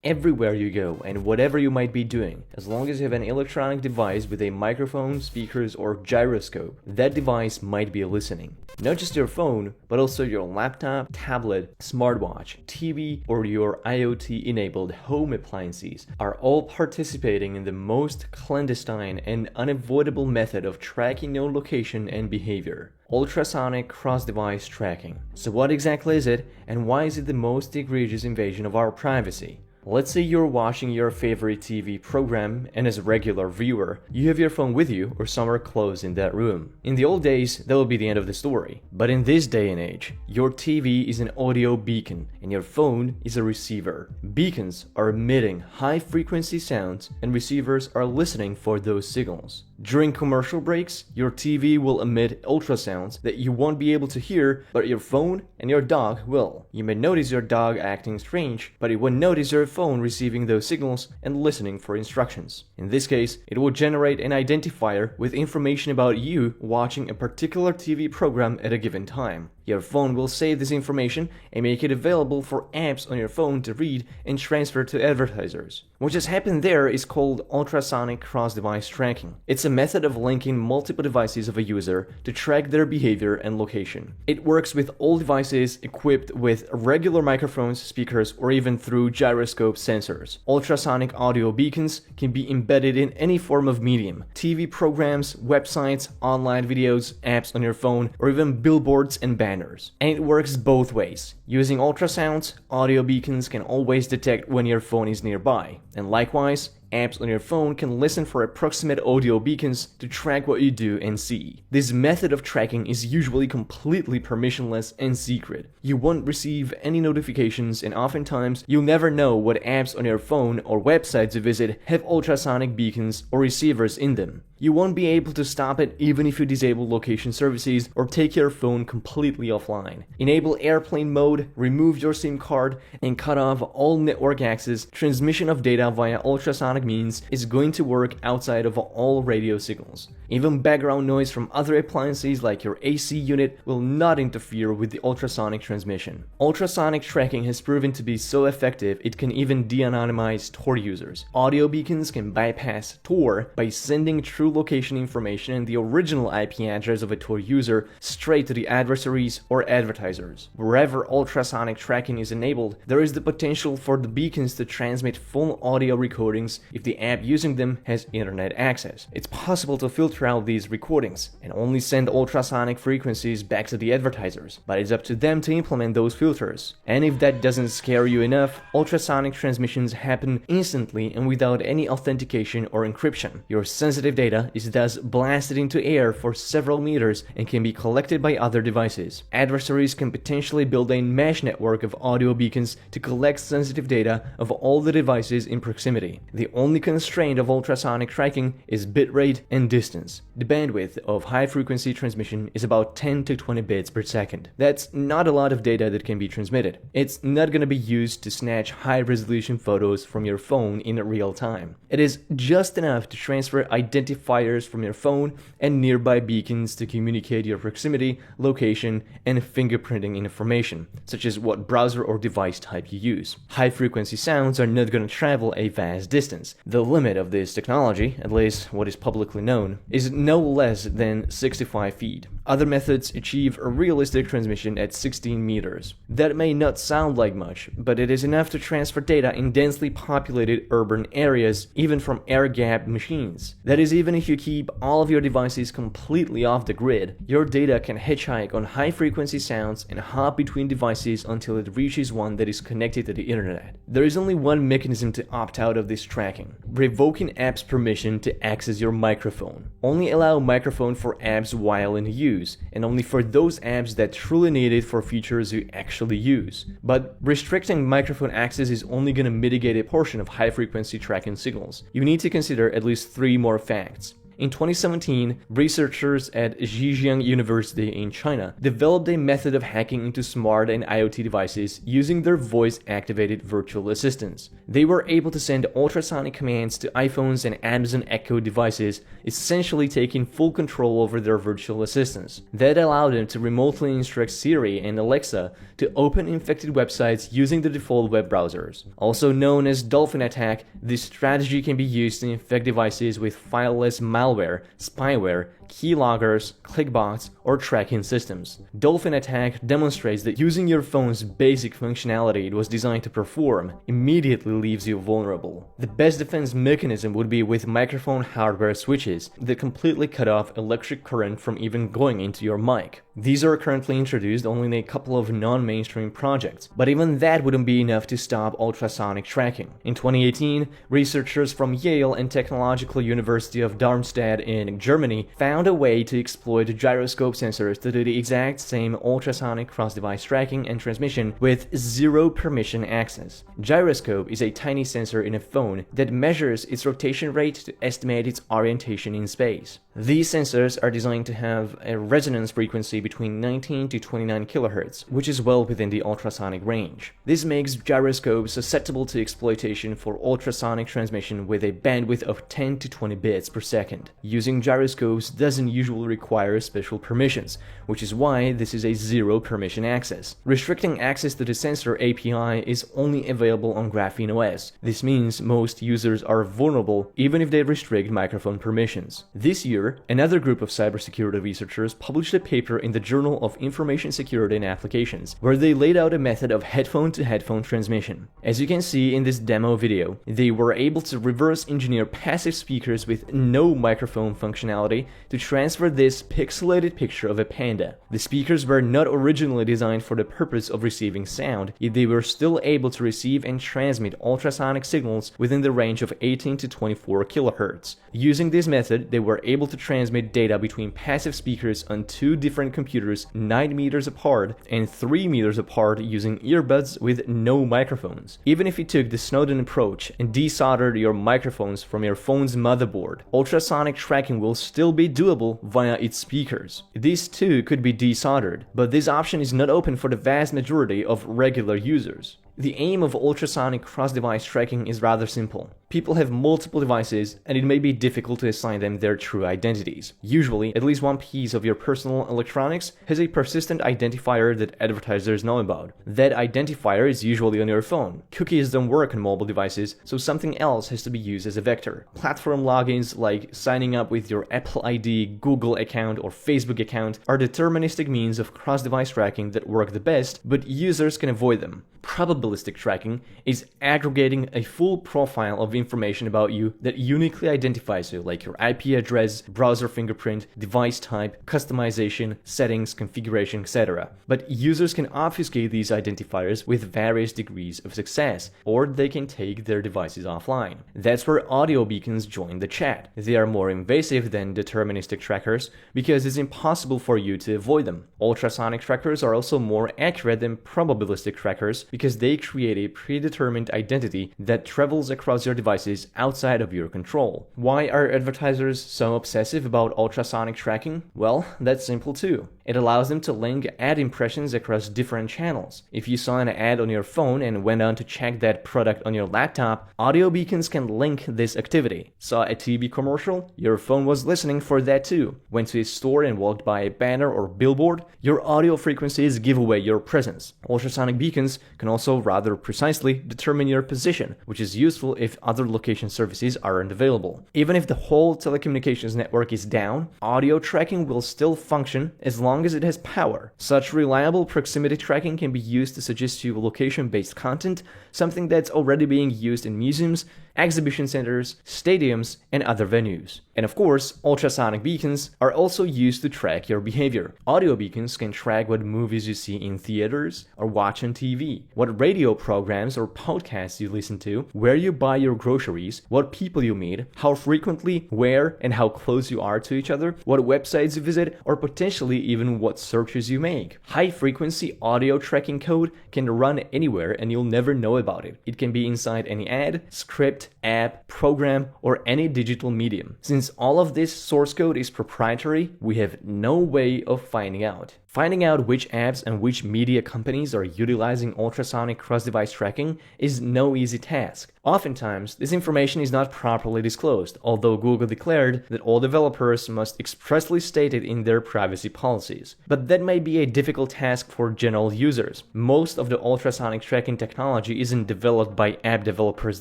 everywhere you go and whatever you might be doing. As long as you have an electronic device with a microphone, speakers, or gyroscope, that device might be listening. Not just your phone, but also your laptop, tablet, smartwatch, TV, or your IoT-enabled home appliances are all participating in the most clandestine and unavoidable method of tracking your location and behavior: ultrasonic cross-device tracking. So what exactly is it, and why is it the most egregious invasion of our privacy? Let's say you're watching your favorite TV program, and as a regular viewer, you have your phone with you or somewhere close in that room. In the old days, that would be the end of the story. But in this day and age, your TV is an audio beacon and your phone is a receiver. Beacons are emitting high-frequency sounds and receivers are listening for those signals. During commercial breaks, your TV will emit ultrasounds that you won't be able to hear, but your phone and your dog will. You may notice your dog acting strange, but it won't notice your phone receiving those signals and listening for instructions. In this case, it will generate an identifier with information about you watching a particular TV program at a given time. Your phone will save this information and make it available for apps on your phone to read and transfer to advertisers. What just happened there is called ultrasonic cross-device tracking. It's a method of linking multiple devices of a user to track their behavior and location. It works with all devices equipped with regular microphones, speakers, or even through gyroscope sensors. Ultrasonic audio beacons can be embedded in any form of medium: TV programs, websites, online videos, apps on your phone, or even billboards and banners. And it works both ways. Using ultrasounds, audio beacons can always detect when your phone is nearby, and likewise, apps on your phone can listen for approximate audio beacons to track what you do and see. This method of tracking is usually completely permissionless and secret. You won't receive any notifications, and oftentimes you'll never know what apps on your phone or websites you visit have ultrasonic beacons or receivers in them. You won't be able to stop it even if you disable location services or take your phone completely offline. Enable airplane mode, remove your SIM card, and cut off all network access. Transmission of data via ultrasonic means is going to work outside of all radio signals. Even background noise from other appliances like your AC unit will not interfere with the ultrasonic transmission. Ultrasonic tracking has proven to be so effective it can even de-anonymize Tor users. Audio beacons can bypass Tor by sending true location information and the original IP address of a Tor user straight to the adversaries or advertisers. Wherever ultrasonic tracking is enabled, there is the potential for the beacons to transmit full audio recordings if the app using them has internet access. It's possible to filter out these recordings and only send ultrasonic frequencies back to the advertisers, but it's up to them to implement those filters. And if that doesn't scare you enough, ultrasonic transmissions happen instantly and without any authentication or encryption. Your sensitive data is thus blasted into air for several meters and can be collected by other devices. Adversaries can potentially build a mesh network of audio beacons to collect sensitive data of all the devices in proximity. The only constraint of ultrasonic tracking is bitrate and distance. The bandwidth of high-frequency transmission is about 10 to 20 bits per second. That's not a lot of data that can be transmitted. It's not going to be used to snatch high-resolution photos from your phone in real time. It is just enough to transfer identifiers from your phone and nearby beacons to communicate your proximity, location, and fingerprinting information, such as what browser or device type you use. High-frequency sounds are not going to travel a vast distance. The limit of this technology, at least what is publicly known, is no less than 65 feet. Other methods achieve a realistic transmission at 16 meters. That may not sound like much, but it is enough to transfer data in densely populated urban areas, even from air-gapped machines. That is, even if you keep all of your devices completely off the grid, your data can hitchhike on high-frequency sounds and hop between devices until it reaches one that is connected to the internet. There is only one mechanism to opt out of this tracking: revoking apps' permission to access your microphone. Only allow microphone for apps while in use, and only for those apps that truly need it for features you actually use. But restricting microphone access is only going to mitigate a portion of high-frequency tracking signals. You need to consider at least 3 more facts. In 2017, researchers at Zhejiang University in China developed a method of hacking into smart and IoT devices using their voice-activated virtual assistants. They were able to send ultrasonic commands to iPhones and Amazon Echo devices, essentially taking full control over their virtual assistants. That allowed them to remotely instruct Siri and Alexa to open infected websites using the default web browsers. Also known as Dolphin attack, this strategy can be used to infect devices with fileless malware, spyware, keyloggers, clickbots, or tracking systems. Dolphin attack demonstrates that using your phone's basic functionality it was designed to perform immediately leaves you vulnerable. The best defense mechanism would be with microphone hardware switches that completely cut off electric current from even going into your mic. These are currently introduced only in a couple of non-mainstream projects, but even that wouldn't be enough to stop ultrasonic tracking. In 2018, researchers from Yale and Technological University of Darmstadt in Germany found a way to exploit gyroscope sensors to do the exact same ultrasonic cross-device tracking and transmission with zero permission access. Gyroscope is a tiny sensor in a phone that measures its rotation rate to estimate its orientation in space. These sensors are designed to have a resonance frequency between 19 to 29 kHz, which is well within the ultrasonic range. This makes gyroscopes susceptible to exploitation for ultrasonic transmission with a bandwidth of 10 to 20 bits per second. Using gyroscopes doesn't usually require special permissions, which is why this is a zero permission access. Restricting access to the sensor API is only available on Graphene OS. This means most users are vulnerable even if they restrict microphone permissions. This year, another group of cybersecurity researchers published a paper in the Journal of Information Security and Applications, where they laid out a method of headphone-to-headphone transmission. As you can see in this demo video, they were able to reverse engineer passive speakers with no microphone functionality to transfer this pixelated picture of a panda. The speakers were not originally designed for the purpose of receiving sound, yet they were still able to receive and transmit ultrasonic signals within the range of 18 to 24 kHz. Using this method, they were able to transmit data between passive speakers on two different computers 9 meters apart and 3 meters apart using earbuds with no microphones. Even if you took the Snowden approach and desoldered your microphones from your phone's motherboard, ultrasonic tracking will still be doable via its speakers. These too could be desoldered, but this option is not open for the vast majority of regular users. The aim of ultrasonic cross-device tracking is rather simple. People have multiple devices, and it may be difficult to assign them their true identities. Usually, at least one piece of your personal electronics has a persistent identifier that advertisers know about. That identifier is usually on your phone. Cookies don't work on mobile devices, so something else has to be used as a vector. Platform logins like signing up with your Apple ID, Google account, or Facebook account are deterministic means of cross-device tracking that work the best, but users can avoid them. Probabilistic tracking is aggregating a full profile of information about you that uniquely identifies you, like your IP address, browser fingerprint, device type, customization, settings, configuration, etc. But users can obfuscate these identifiers with various degrees of success, or they can take their devices offline. That's where audio beacons join the chat. They are more invasive than deterministic trackers because it's impossible for you to avoid them. Ultrasonic trackers are also more accurate than probabilistic trackers because they create a predetermined identity that travels across your devices outside of your control. Why are advertisers so obsessive about ultrasonic tracking? Well, that's simple too. It allows them to link ad impressions across different channels. If you saw an ad on your phone and went on to check that product on your laptop, audio beacons can link this activity. Saw a TV commercial? Your phone was listening for that too. Went to a store and walked by a banner or billboard? Your audio frequencies give away your presence. Ultrasonic beacons can also rather precisely determine your position, which is useful if other location services aren't available. Even if the whole telecommunications network is down, audio tracking will still function as long as it has power. Such reliable proximity tracking can be used to suggest you location-based content, something that's already being used in museums, exhibition centers, stadiums, and other venues. And of course, ultrasonic beacons are also used to track your behavior. Audio beacons can track what movies you see in theaters or watch on TV. what radio programs or podcasts you listen to, where you buy your groceries, what people you meet, how frequently, where, and how close you are to each other, what websites you visit, or potentially even what searches you make. High-frequency audio tracking code can run anywhere and you'll never know about it. It can be inside any ad, script, app, program, or any digital medium. Since all of this source code is proprietary, we have no way of finding out. Finding out which apps and which media companies are utilizing ultrasonic cross-device tracking is no easy task. Oftentimes, this information is not properly disclosed, although Google declared that all developers must expressly state it in their privacy policies. But that may be a difficult task for general users. Most of the ultrasonic tracking technology isn't developed by app developers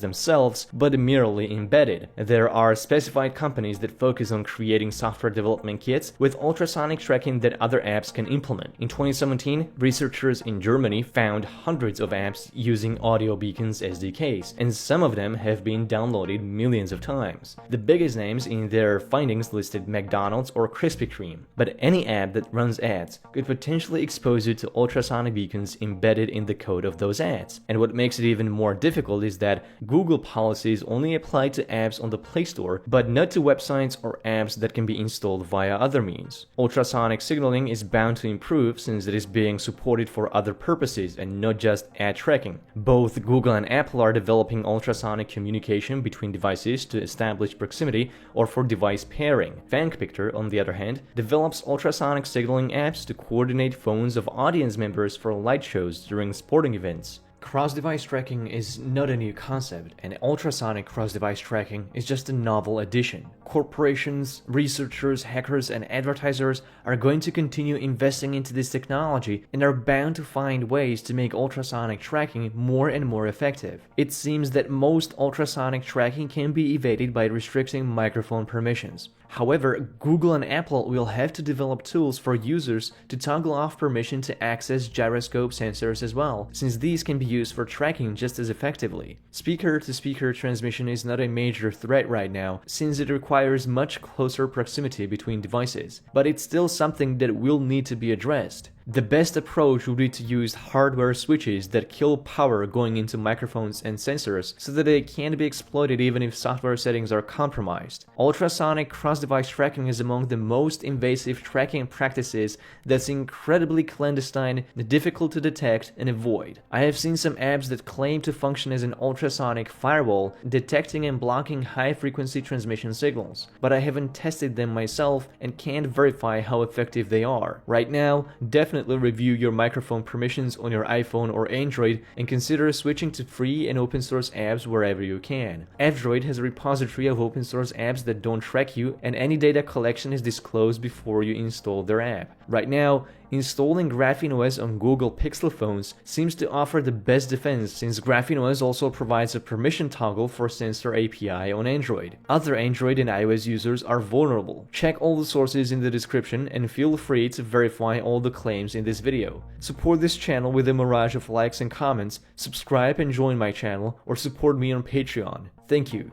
themselves, but merely embedded. There are specified companies that focus on creating software development kits with ultrasonic tracking that other apps can implement. In 2017, researchers in Germany found hundreds of apps using audio beacons SDKs, and some of them have been downloaded millions of times. The biggest names in their findings listed McDonald's or Krispy Kreme, but any app that runs ads could potentially expose you to ultrasonic beacons embedded in the code of those ads. And what makes it even more difficult is that Google policies only apply to apps on the Play Store, but not to websites or apps that can be installed via other means. Ultrasonic signaling is bound to improve since it is being supported for other purposes and not just ad tracking. Both Google and Apple are developing ultrasonic communication between devices to establish proximity or for device pairing. FangPictor, on the other hand, develops ultrasonic signaling apps to coordinate phones of audience members for light shows during sporting events. Cross-device tracking is not a new concept, and ultrasonic cross-device tracking is just a novel addition. Corporations, researchers, hackers, and advertisers are going to continue investing into this technology and are bound to find ways to make ultrasonic tracking more and more effective. It seems that most ultrasonic tracking can be evaded by restricting microphone permissions. However, Google and Apple will have to develop tools for users to toggle off permission to access gyroscope sensors as well, since these can be used for tracking just as effectively. Speaker-to-speaker transmission is not a major threat right now, since it requires much closer proximity between devices, but it's still something that will need to be addressed. The best approach would be to use hardware switches that kill power going into microphones and sensors so that they can't be exploited even if software settings are compromised. Ultrasonic cross-device tracking is among the most invasive tracking practices that's incredibly clandestine, difficult to detect and avoid. I have seen some apps that claim to function as an ultrasonic firewall, detecting and blocking high-frequency transmission signals, but I haven't tested them myself and can't verify how effective they are. Right now, definitely review your microphone permissions on your iPhone or Android and consider switching to free and open source apps wherever you can. Android has a repository of open source apps that don't track you, and any data collection is disclosed before you install their app. Right now, installing GrapheneOS on Google Pixel phones seems to offer the best defense, since GrapheneOS also provides a permission toggle for Sensor API on Android. Other Android and iOS users are vulnerable. Check all the sources in the description and feel free to verify all the claims in this video. Support this channel with a barrage of likes and comments, subscribe and join my channel, or support me on Patreon. Thank you.